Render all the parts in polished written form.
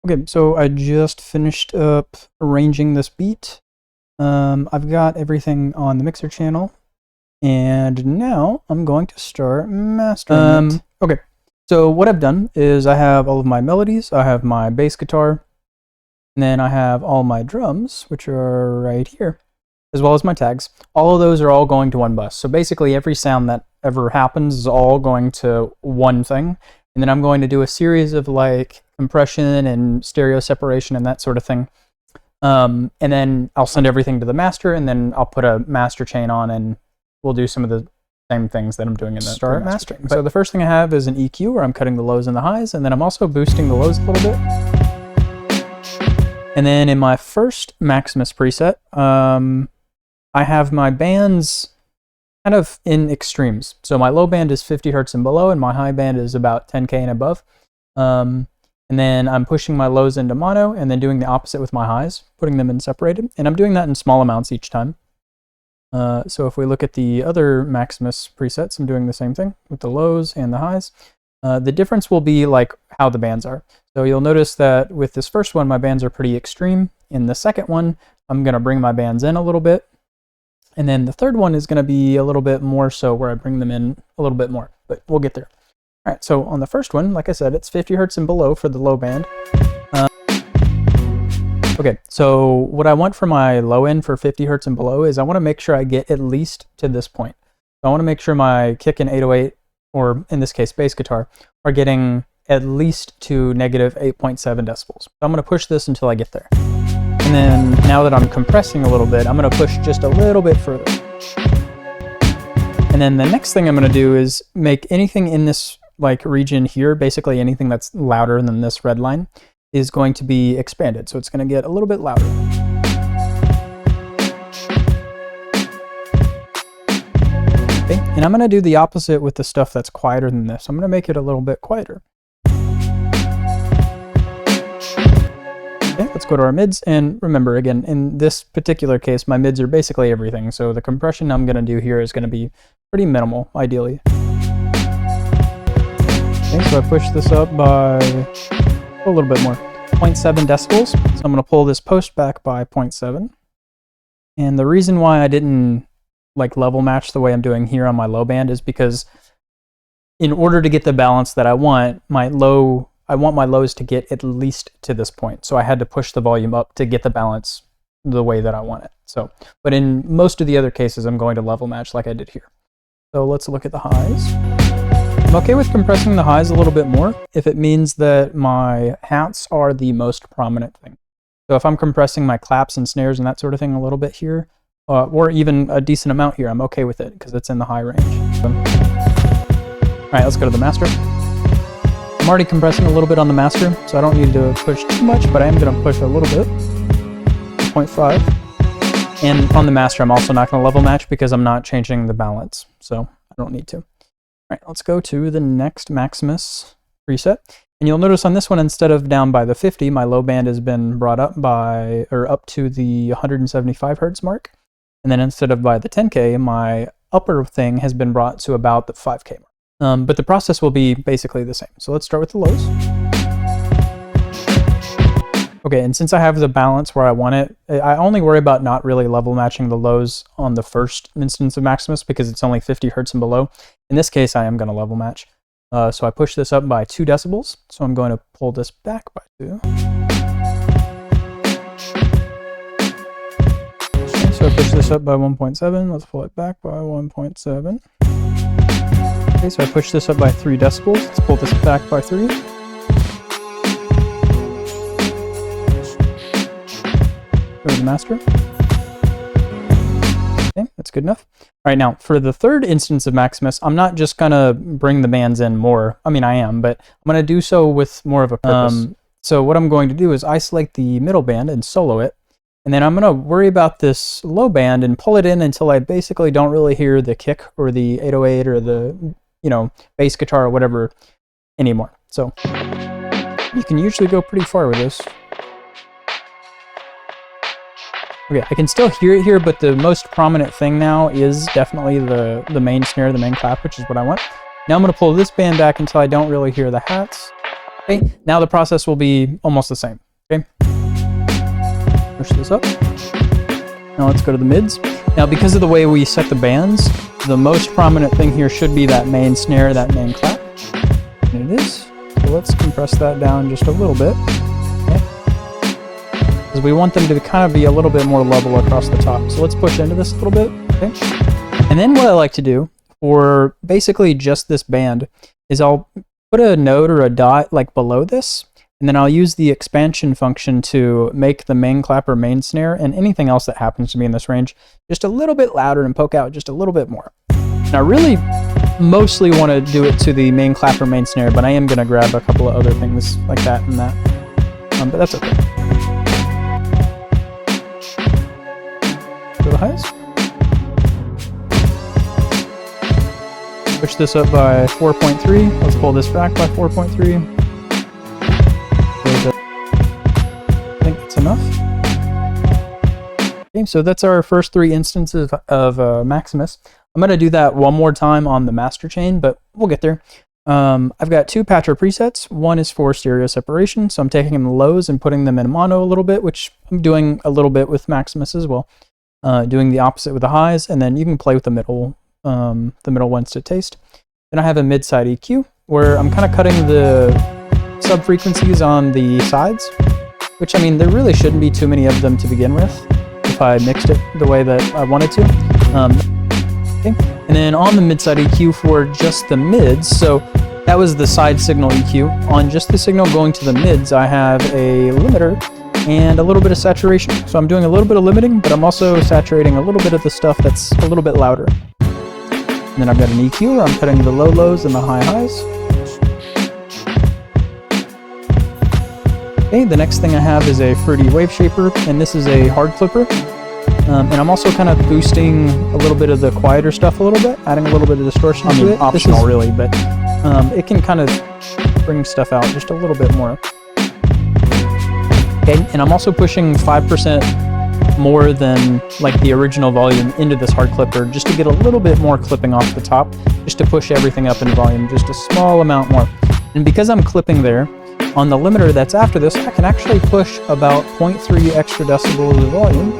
Okay, so I just finished up arranging this beat. I've got everything on the mixer channel, and now I'm going to start mastering it. Okay, so what I've done is I have all of my melodies, I have my bass guitar, and then I have all my drums, which are right here, as well as my tags. All of those are all going to one bus. So basically every sound that ever happens is all going to one thing. And then I'm going to do a series of like compression and stereo separation and that sort of thing. And then I'll send everything to the master, and then I'll put a master chain on, and we'll do some of the same things that I'm doing in the start mastering. So the first thing I have is an EQ where I'm cutting the lows and the highs, and then I'm also boosting the lows a little bit. And then in my first Maximus preset, I have my bands kind of in extremes. So my low band is 50 hertz and below, and my high band is about 10K and above. And then I'm pushing my lows into mono, and then doing the opposite with my highs, putting them in separated. And I'm doing that in small amounts each time. So if we look at the other Maximus presets, I'm doing the same thing with the lows and the highs. The difference will be like how the bands are. So you'll notice that with this first one, my bands are pretty extreme. In the second one, I'm going to bring my bands in a little bit. And then the third one is going to be a little bit more so where I bring them in a little bit more, but we'll get there. All right, so on the first one, like I said, it's 50 hertz and below for the low band. Okay, so what I want for my low end for 50 hertz and below is I want to make sure I get at least to this point. So I want to make sure my kick and 808, or in this case, bass guitar, are getting at least to negative 8.7 decibels. So I'm going to push this until I get there. And then now that I'm compressing a little bit, I'm going to push just a little bit further. And then the next thing I'm going to do is make anything in this like region here, basically anything that's louder than this red line, is going to be expanded. So it's going to get a little bit louder. Okay, and I'm going to do the opposite with the stuff that's quieter than this. I'm going to make it a little bit quieter. Okay, let's go to our mids, and remember again, in this particular case, my mids are basically everything, so the compression I'm going to do here is going to be pretty minimal, ideally. Okay, so I push this up by a little bit more, 0.7 decibels, so I'm going to pull this post back by 0.7. And the reason why I didn't like level match the way I'm doing here on my low band is because in order to get the balance that I want my lows to get at least to this point. So I had to push the volume up to get the balance the way that I want it. So, but in most of the other cases, I'm going to level match like I did here. So let's look at the highs. I'm okay with compressing the highs a little bit more if it means that my hats are the most prominent thing. So if I'm compressing my claps and snares and that sort of thing a little bit here, or even a decent amount here, I'm okay with it because it's in the high range. So, all right, let's go to the master. I'm already compressing a little bit on the master, so I don't need to push too much, but I am going to push a little bit, 0.5. And on the master, I'm also not going to level match because I'm not changing the balance, so I don't need to. All right, let's go to the next Maximus preset. And you'll notice on this one, instead of down by the 50, my low band has been brought up by, or up to the 175 hertz mark. And then instead of by the 10K, my upper thing has been brought to about the 5K mark. But the process will be basically the same. So let's start with the lows. Okay, and since I have the balance where I want it, I only worry about not really level matching the lows on the first instance of Maximus because it's only 50 hertz and below. In this case, I am going to level match. So I push this up by 2 decibels. So I'm going to pull this back by 2. Okay, so I push this up by 1.7. Let's pull it back by 1.7. Okay, so I push this up by 3 decibels. Let's pull this back by 3. Go to the master. Okay, that's good enough. All right, now for the third instance of Maximus, I'm not just gonna bring the bands in more. I mean, I am, but I'm gonna do so with more of a purpose. So what I'm going to do is isolate the middle band and solo it. And then I'm gonna worry about this low band and pull it in until I basically don't really hear the kick or the 808 or the, you know, bass guitar or whatever anymore. So you can usually go pretty far with this. Okay, I can still hear it here, but the most prominent thing now is definitely the main snare, the main clap, which is what I want. Now I'm going to pull this band back until I don't really hear the hats. Okay, now the process will be almost the same. Okay, push this up. Now let's go to the mids. Now because of the way we set the bands, the most prominent thing here should be that main snare, that main clap. And it is. So let's compress that down just a little bit. Okay. Because we want them to kind of be a little bit more level across the top. So let's push into this a little bit. Okay. And then what I like to do for basically just this band is I'll put a note or a dot like below this. And then I'll use the expansion function to make the main clap or main snare and anything else that happens to be in this range just a little bit louder and poke out just a little bit more. Now I really mostly want to do it to the main clap or main snare, but I am going to grab a couple of other things like that and that. But that's okay. Go to the highs. Push this up by 4.3. Let's pull this back by 4.3. I think that's enough. Okay, so that's our first 3 instances of Maximus. I'm going to do that one more time on the master chain, but we'll get there. I've got 2 patcher presets. One is for stereo separation, so I'm taking the lows and putting them in mono a little bit, which I'm doing a little bit with Maximus as well. Doing the opposite with the highs, and then you can play with the middle ones to taste. Then I have a mid-side EQ, where I'm kind of cutting the sub-frequencies on the sides, which, I mean, there really shouldn't be too many of them to begin with if I mixed it the way that I wanted to. Okay. And then on the mid-side EQ for just the mids, so that was the side signal EQ. On just the signal going to the mids, I have a limiter and a little bit of saturation. So I'm doing a little bit of limiting, but I'm also saturating a little bit of the stuff that's a little bit louder. And then I've got an EQ where I'm cutting the low lows and the high highs. Okay, the next thing I have is a Fruity Wave Shaper, and this is a hard clipper. And I'm also kind of boosting a little bit of the quieter stuff a little bit, adding a little bit of distortion to it. Optional really, but it can kind of bring stuff out just a little bit more. Okay, and I'm also pushing 5% more than like the original volume into this hard clipper just to get a little bit more clipping off the top, just to push everything up in volume just a small amount more. And because I'm clipping there, on the limiter that's after this, I can actually push about 0.3 extra decibels of volume,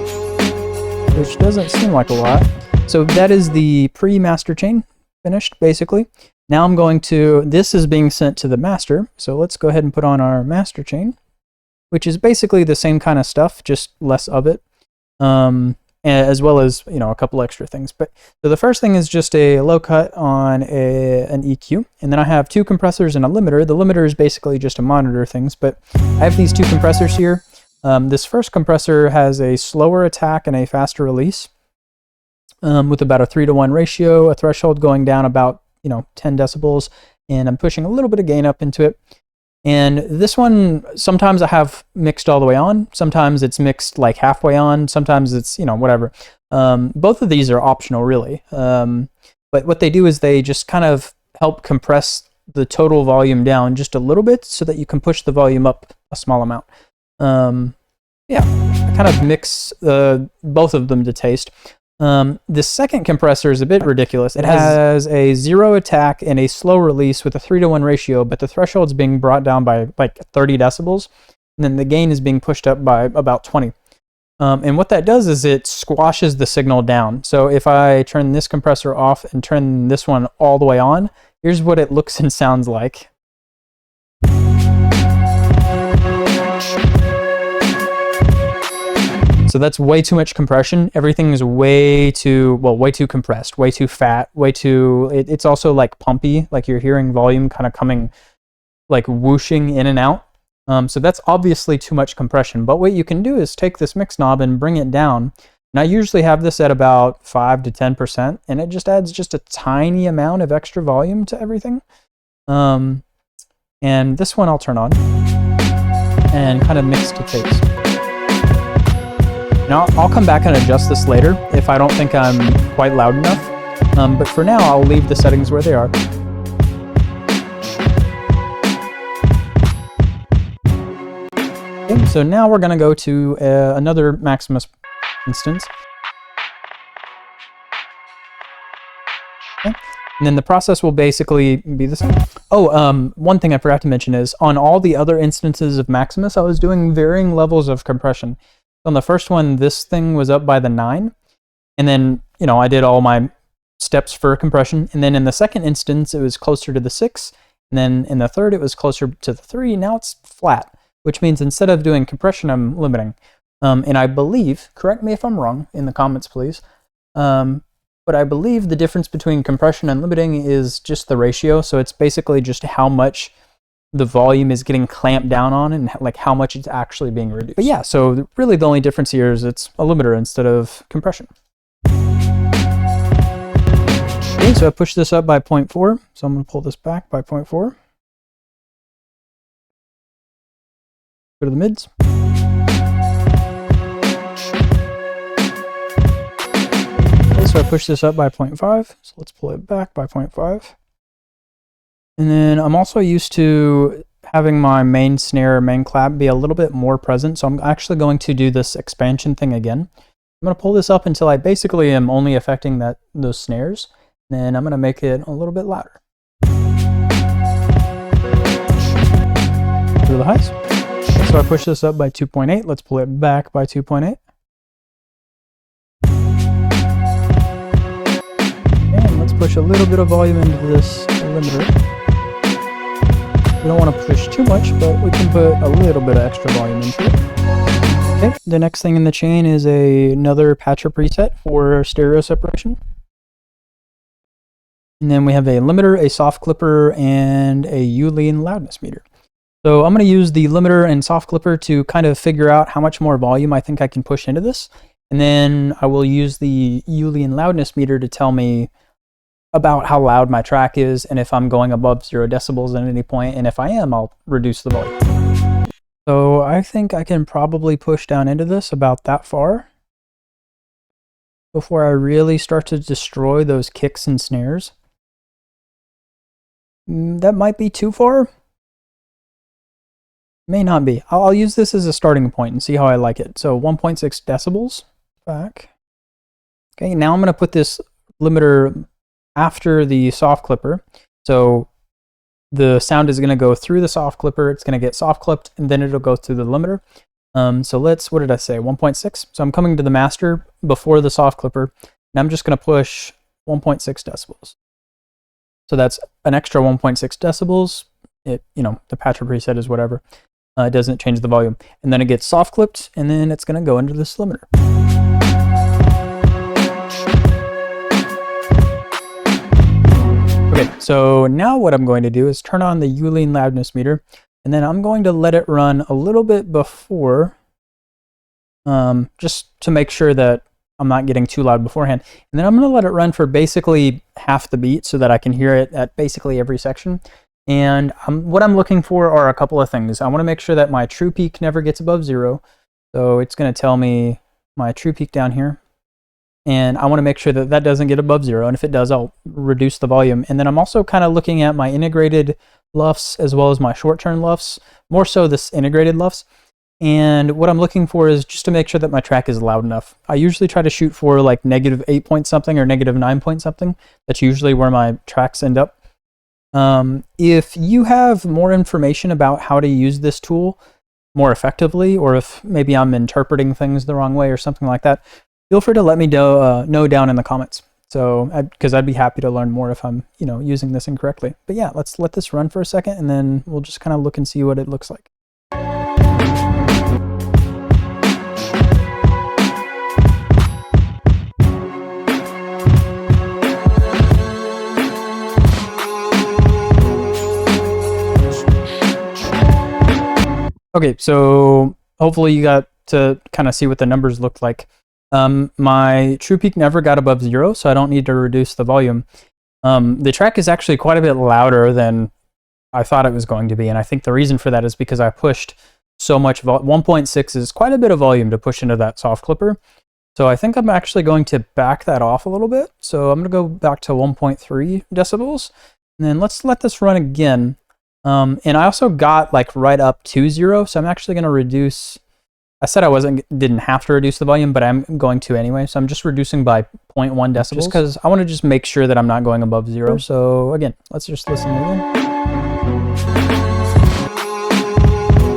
which doesn't seem like a lot. So that is the pre-master chain finished, basically. Now I'm going to, this is being sent to the master, so let's go ahead and put on our master chain, which is basically the same kind of stuff, just less of it, as well as, you know, a couple extra things. But so the first thing is just a low cut on an EQ, and then I have 2 compressors and a limiter. The limiter is basically just to monitor things, but I have these 2 compressors here. This first compressor has a slower attack and a faster release, with about a 3-to-1 ratio, a threshold going down about 10 decibels, and I'm pushing a little bit of gain up into it. And this one, sometimes I have mixed all the way on, sometimes it's mixed like halfway on, sometimes it's, whatever. Both of these are optional really. But what they do is they just kind of help compress the total volume down just a little bit so that you can push the volume up a small amount. Yeah, I kind of mix both of them to taste. The second compressor is a bit ridiculous. It has a 0 attack and a slow release with a 3-to-1 ratio, but the threshold's being brought down by like 30 decibels, and then the gain is being pushed up by about 20. And what that does is it squashes the signal down. So if I turn this compressor off and turn this one all the way on, here's what it looks and sounds like. So that's way too much compression. Everything is way too compressed, way too fat, it's also like pumpy, like you're hearing volume kind of coming, like whooshing in and out. So that's obviously too much compression. But what you can do is take this mix knob and bring it down. And I usually have this at about 5 to 10%, and it just adds just a tiny amount of extra volume to everything. And this one I'll turn on and kind of mix to taste. Now, I'll come back and adjust this later if I don't think I'm quite loud enough. But for now, I'll leave the settings where they are. Okay, so now we're going to go to another Maximus instance. Okay. And then the process will basically be the same. Oh, one thing I forgot to mention is on all the other instances of Maximus, I was doing varying levels of compression. On the first one, this thing was up by the 9. And then, you know, I did all my steps for compression. And then in the second instance, it was closer to the 6. And then in the third, it was closer to the 3. Now it's flat, which means instead of doing compression, I'm limiting. And I believe, correct me if I'm wrong in the comments, please. But I believe the difference between compression and limiting is just the ratio. So it's basically just how much the volume is getting clamped down on and like how much it's actually being reduced. But yeah, so really the only difference here is it's a limiter instead of compression. Okay, so I pushed this up by 0.4. So I'm going to pull this back by 0.4. Go to the mids. So I push this up by 0.5, so let's pull it back by 0.5. And then I'm also used to having my main snare, main clap be a little bit more present, so I'm actually going to do this expansion thing again. I'm going to pull this up until I basically am only affecting those snares, and then I'm going to make it a little bit louder. Through the highs. So I push this up by 2.8, let's pull it back by 2.8. Push a little bit of volume into this limiter. We don't want to push too much, but we can put a little bit of extra volume into it. Okay, the next thing in the chain is another patcher preset for stereo separation. And then we have a limiter, a soft clipper, and a Ulean loudness meter. So I'm going to use the limiter and soft clipper to kind of figure out how much more volume I think I can push into this. And then I will use the Ulean loudness meter to tell me about how loud my track is and if I'm going above 0 decibels at any point, and if I am, I'll reduce the volume. So I think I can probably push down into this about that far before I really start to destroy those kicks and snares. That might be too far. May not be. I'll use this as a starting point and see how I like it. So 1.6 decibels back. Okay, now I'm going to put this limiter after the soft clipper. So the sound is going to go through the soft clipper, it's going to get soft clipped, and then it'll go through the limiter. So let's, what did I say, 1.6? So I'm coming to the master before the soft clipper, and I'm just going to push 1.6 decibels. So that's an extra 1.6 decibels. It, you know, the patcher preset is whatever. It doesn't change the volume. And then it gets soft clipped, and then it's going to go into this limiter. Okay, so now what I'm going to do is turn on the Ulean loudness meter, and then I'm going to let it run a little bit before, just to make sure that I'm not getting too loud beforehand. And then I'm going to let it run for basically half the beat so that I can hear it at basically every section. And what I'm looking for are a couple of things. I want to make sure that my true peak never gets above 0. So it's going to tell me my true peak down here. And I want to make sure that that doesn't get above 0. And if it does, I'll reduce the volume. And then I'm also kind of looking at my integrated LUFS as well as my short-term LUFS, more so this integrated LUFS. And what I'm looking for is just to make sure that my track is loud enough. I usually try to shoot for like -8 point something or -9 point something. That's usually where my tracks end up. If you have more information about how to use this tool more effectively, or if maybe I'm interpreting things the wrong way or something like that, feel free to let me know down in the comments. So, because I'd be happy to learn more if I'm, you know, using this incorrectly. But yeah, let's let this run for a second, and then we'll just kind of look and see what it looks like. Okay, so hopefully you got to kind of see what the numbers looked like. My true peak never got above 0, so I don't need to reduce the volume. The track is actually quite a bit louder than I thought it was going to be, and I think the reason for that is because I pushed so much 1.6 is quite a bit of volume to push into that soft clipper. So I think I'm actually going to back that off a little bit. So I'm going to go back to 1.3 decibels, and then let's let this run again. And I also got like right up to 0, so I'm actually going to reduce I said I didn't have to reduce the volume, but I'm going to anyway. So I'm just reducing by 0.1 decibels, just because I want to just make sure that I'm not going above 0. So again, let's just listen again.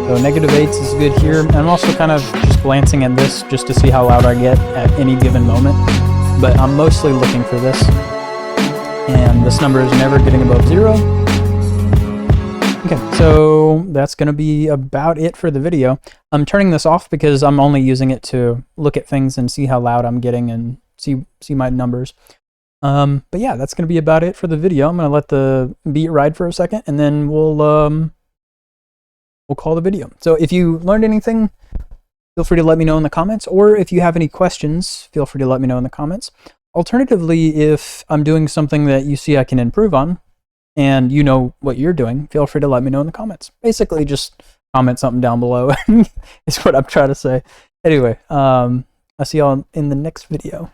So -8 is good here. And I'm also kind of just glancing at this just to see how loud I get at any given moment. But I'm mostly looking for this. And this number is never getting above 0. Okay, so that's going to be about it for the video. I'm turning this off because I'm only using it to look at things and see how loud I'm getting and see my numbers. But yeah, that's going to be about it for the video. I'm going to let the beat ride for a second, and then we'll call the video. So if you learned anything, feel free to let me know in the comments, or if you have any questions, feel free to let me know in the comments. Alternatively, if I'm doing something that you see I can improve on, and you know what you're doing, feel free to let me know in the comments. Basically, just comment something down below is what I'm trying to say. Anyway, I'll see y'all in the next video.